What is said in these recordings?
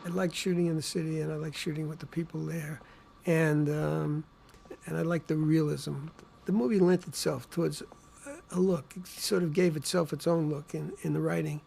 I like shooting in the city, and I like shooting with the people there, and I like the realism. The movie lent itself towards a look. It sort of gave itself its own look in the writing.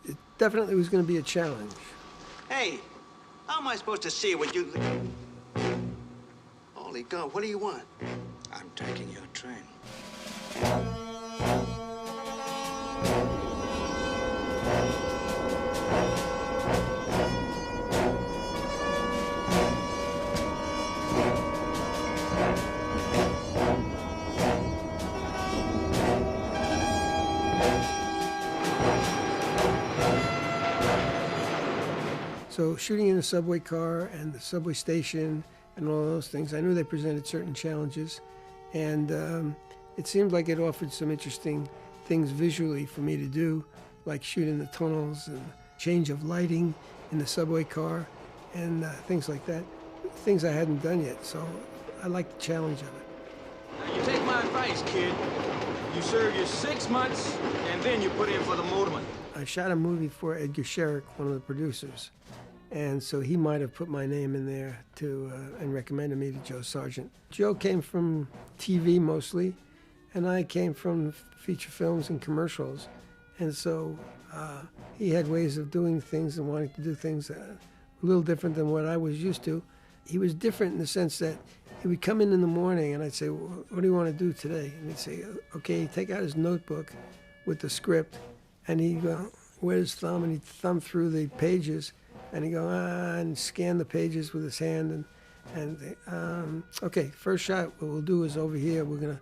It definitely was going to be a challenge. Hey, how am I supposed to see what you... Holy God, what do you want? I'm taking your train. So shooting in a subway car and the subway station and all those things, I knew they presented certain challenges, and it seemed like it offered some interesting things visually for me to do, like shooting the tunnels and change of lighting in the subway car and things like that, things I hadn't done yet, so I liked the challenge of it. Now, you take my advice, kid. You serve your 6 months, and then you put in for the motorman. I shot a movie for Edgar Sherrick, one of the producers, and so he might have put my name in there too, and recommended me to Joe Sargent. Joe came from TV mostly, and I came from feature films and commercials, and so he had ways of doing things and wanting to do things a little different than what I was used to. He was different in the sense that he would come in the morning and I'd say, well, what do you want to do today? And he'd say, okay, he'd take out his notebook with the script, and he'd go, where's his thumb? And he'd thumb through the pages, and he'd go, and scan the pages with his hand, and okay, first shot, what we'll do is over here, we'll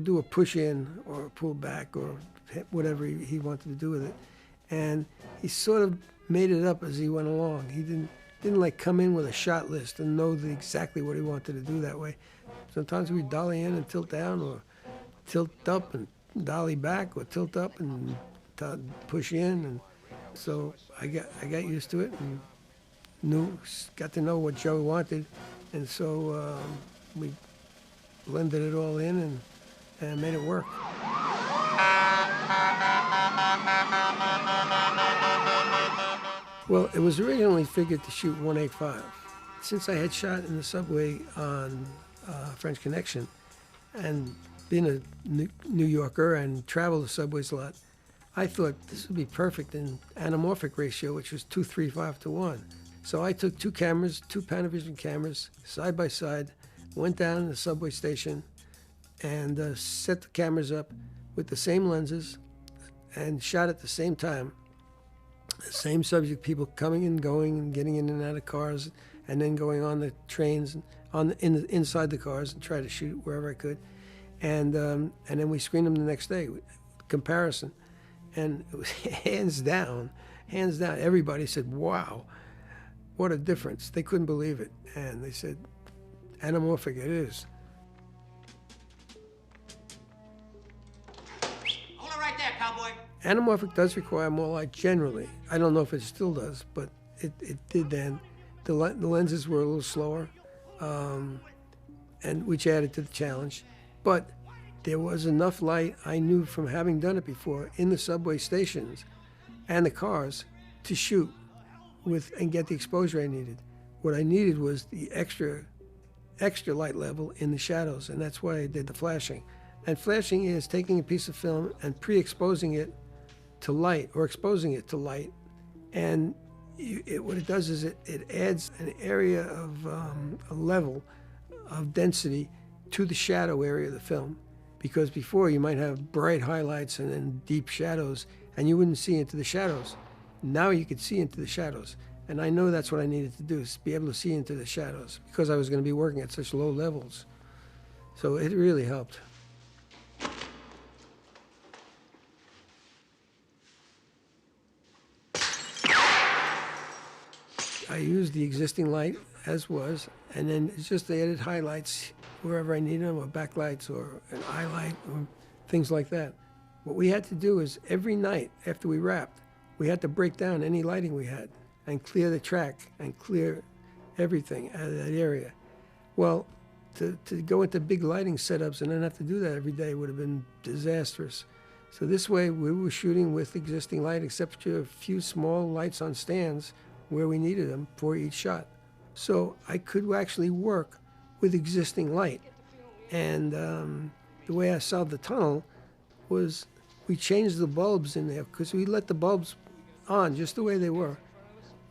do a push in or a pull back or whatever he wanted to do with it. And he sort of made it up as he went along. He didn't like come in with a shot list and know exactly what he wanted to do that way. Sometimes we'd dolly in and tilt down, or tilt up and dolly back, or tilt up and push in, and so I got used to it and got to know what Joe wanted, and so we blended it all in and made it work. Well, it was originally figured to shoot 185. Since I had shot in the subway on French Connection and being a New Yorker and traveled the subways a lot, I thought this would be perfect in anamorphic ratio, which was 2:3:5 to 1. So I took two Panavision cameras, side by side, went down to the subway station and set the cameras up with the same lenses and shot at the same time. The same subject, people coming and going and getting in and out of cars, and then going on the trains and inside the cars and try to shoot wherever I could. And then we screened them the next day, comparison. And it was hands down, everybody said, wow, what a difference. They couldn't believe it. And they said, anamorphic it is. Hold it right there, cowboy. Anamorphic does require more light generally. I don't know if it still does, but it did then. The lenses were a little slower, and which added to the challenge. But there was enough light, I knew from having done it before, in the subway stations and the cars to shoot with and get the exposure I needed. What I needed was the extra light level in the shadows, and that's why I did the flashing. And flashing is taking a piece of film and pre-exposing it to light, or exposing it to light, and what it does is it adds an area of a level of density to the shadow area of the film. Because before you might have bright highlights and then deep shadows, and you wouldn't see into the shadows. Now you could see into the shadows. And I know that's what I needed to do, is be able to see into the shadows, because I was going to be working at such low levels. So it really helped. I used the existing light as was, and then it's just the added highlights wherever I need them, or backlights, or an eye light, or things like that. What we had to do is every night after we wrapped, we had to break down any lighting we had and clear the track and clear everything out of that area. Well, to go into big lighting setups and then have to do that every day would have been disastrous. So this way we were shooting with existing light, except for a few small lights on stands where we needed them for each shot. So I could actually work with existing light. And the way I solved the tunnel was we changed the bulbs in there because we let the bulbs on just the way they were.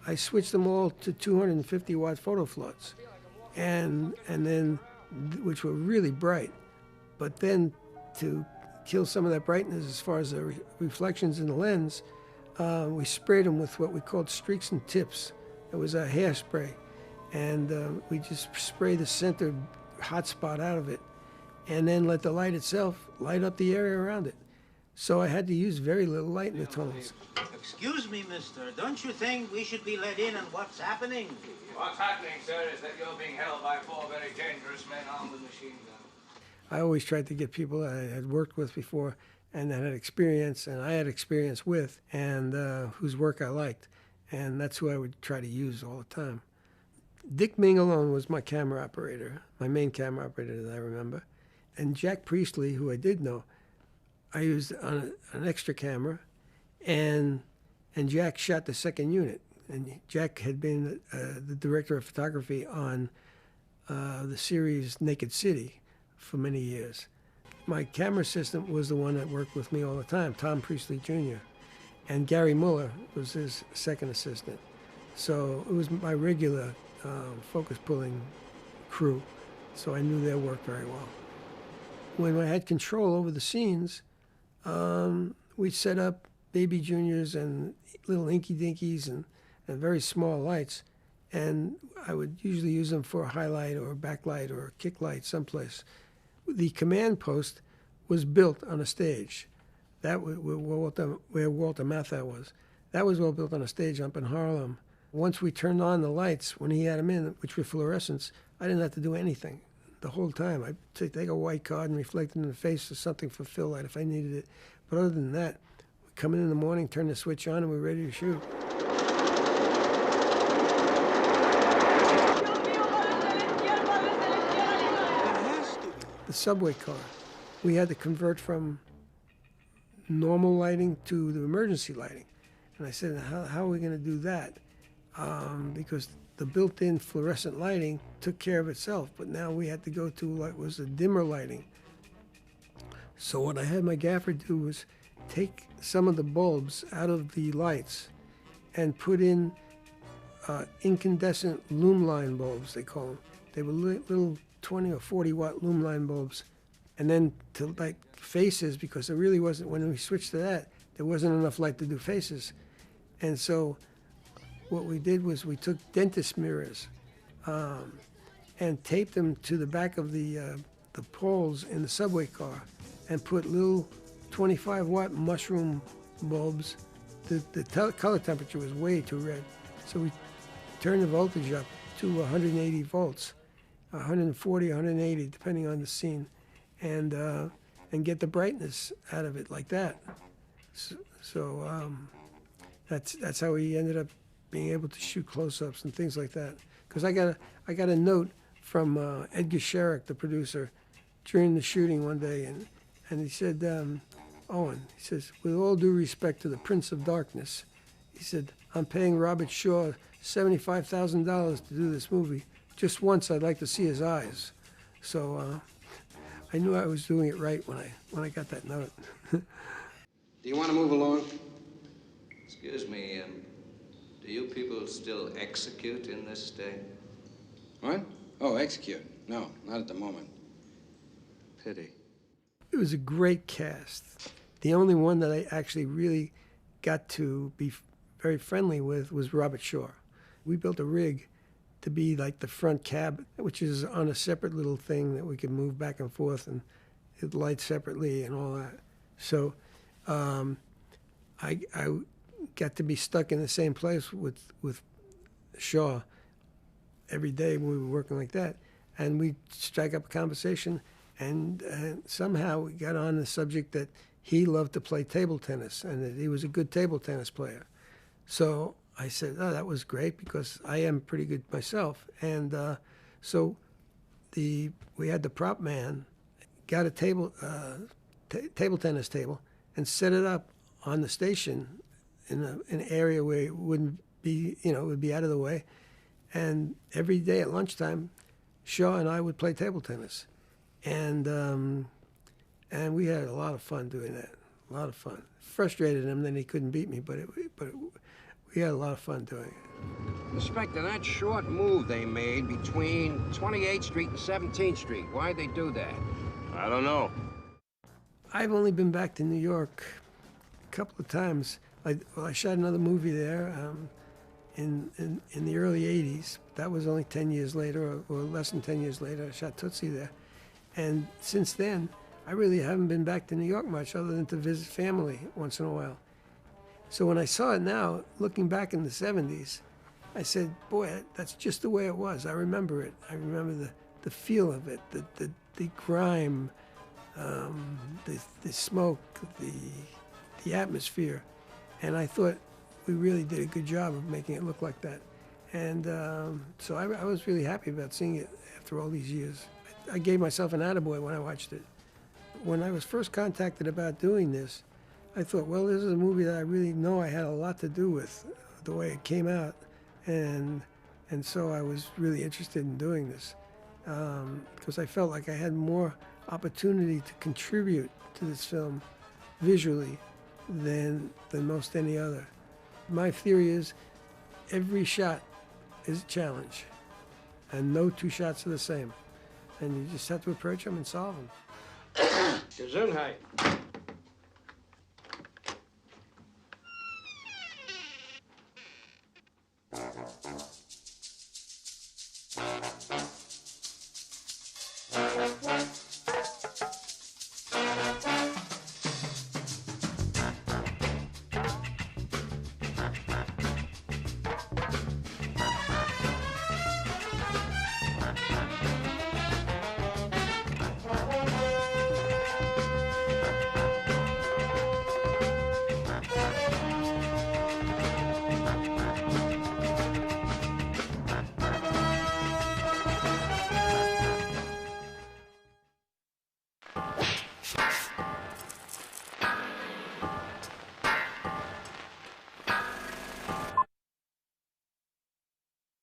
I switched them all to 250 watt photo floods, and then, which were really bright. But then to kill some of that brightness as far as the reflections in the lens, we sprayed them with what we called streaks and tips. It was a hairspray, and we just spray the center hot spot out of it, and then let the light itself light up the area around it. So I had to use very little light in the tunnels. Excuse me, mister. Don't you think we should be let in on what's happening? What's happening, sir, is that you're being held by 4 very dangerous men armed with machine guns. I always tried to get people I had worked with before and that had experience, and I had experience with, and whose work I liked. And that's who I would try to use all the time. Dick Mingalone was my camera operator, my main camera operator that I remember. And Jack Priestley, who I did know, I used on an extra camera, and Jack shot the second unit. And Jack had been the director of photography on the series Naked City for many years. My camera assistant was the one that worked with me all the time, Tom Priestley Jr., and Gary Muller was his second assistant. So it was my regular focus pulling crew, so I knew their work very well. When I had control over the scenes, we'd set up baby juniors and little inky dinkies and very small lights, and I would usually use them for a highlight or a backlight or a kick light someplace. The command post was built on a stage. That was where Walter Matthau was. That was all built on a stage up in Harlem. Once we turned on the lights, when he had them in, which were fluorescents, I didn't have to do anything the whole time. I'd take a white card and reflect it in the face or something for fill light if I needed it. But other than that, we'd come in the morning, turn the switch on, and we're ready to shoot. The subway car. We had to convert from normal lighting to the emergency lighting. And I said, how are we going to do that? Because the built-in fluorescent lighting took care of itself, but now we had to go to what was the dimmer lighting. So what I had my gaffer do was take some of the bulbs out of the lights and put in incandescent loom line bulbs, they call them. They were little 20 or 40 watt loom line bulbs. And then to like faces, because there really wasn't, when we switched to that, there wasn't enough light to do faces. And so what we did was we took dentist mirrors and taped them to the back of the poles in the subway car and put little 25 watt mushroom bulbs. The color temperature was way too red. So we turned the voltage up to 180 volts, 140, 180, depending on the scene, and get the brightness out of it like that. So that's how we ended up being able to shoot close-ups and things like that. Because I got a note from Edgar Sherrick, the producer, during the shooting one day, and he said, Owen, he says, with all due respect to the Prince of Darkness, he said, I'm paying Robert Shaw $75,000 to do this movie. Just once I'd like to see his eyes. So I knew I was doing it right when I got that note. Do you want to move along? Excuse me, do you people still execute in this state? What? Oh, execute. No, not at the moment. Pity. It was a great cast. The only one that I actually really got to be very friendly with was Robert Shaw. We built a rig to be like the front cab, which is on a separate little thing that we could move back and forth and it lights separately and all that. So I got to be stuck in the same place with Shaw every day when we were working like that. And we'd strike up a conversation, and somehow we got on the subject that he loved to play table tennis and that he was a good table tennis player. So I said, oh, that was great because I am pretty good myself. And so we had the prop man, got a table tennis table and set it up on the station in an area where it wouldn't be, it would be out of the way. And every day at lunchtime, Shaw and I would play table tennis. And we had a lot of fun doing that, a lot of fun. Frustrated him, then he couldn't beat me, but we had a lot of fun doing it. Inspector, that short move they made between 28th Street and 17th Street, why'd they do that? I don't know. I've only been back to New York a couple of times. I shot another movie there in the early 80s. That was only 10 years later, or less than 10 years later. I shot Tootsie there. And since then, I really haven't been back to New York much other than to visit family once in a while. So when I saw it now, looking back in the 70s, I said, boy, that's just the way it was. I remember it. I remember the feel of it, the grime, the smoke, the atmosphere. And I thought we really did a good job of making it look like that. And so I was really happy about seeing it after all these years. I gave myself an attaboy when I watched it. When I was first contacted about doing this, I thought, well, this is a movie that I really know I had a lot to do with, the way it came out. And so I was really interested in doing this because I felt like I had more opportunity to contribute to this film visually than most any other. My theory is every shot is a challenge, and no two shots are the same. And you just have to approach them and solve them. Gesundheit.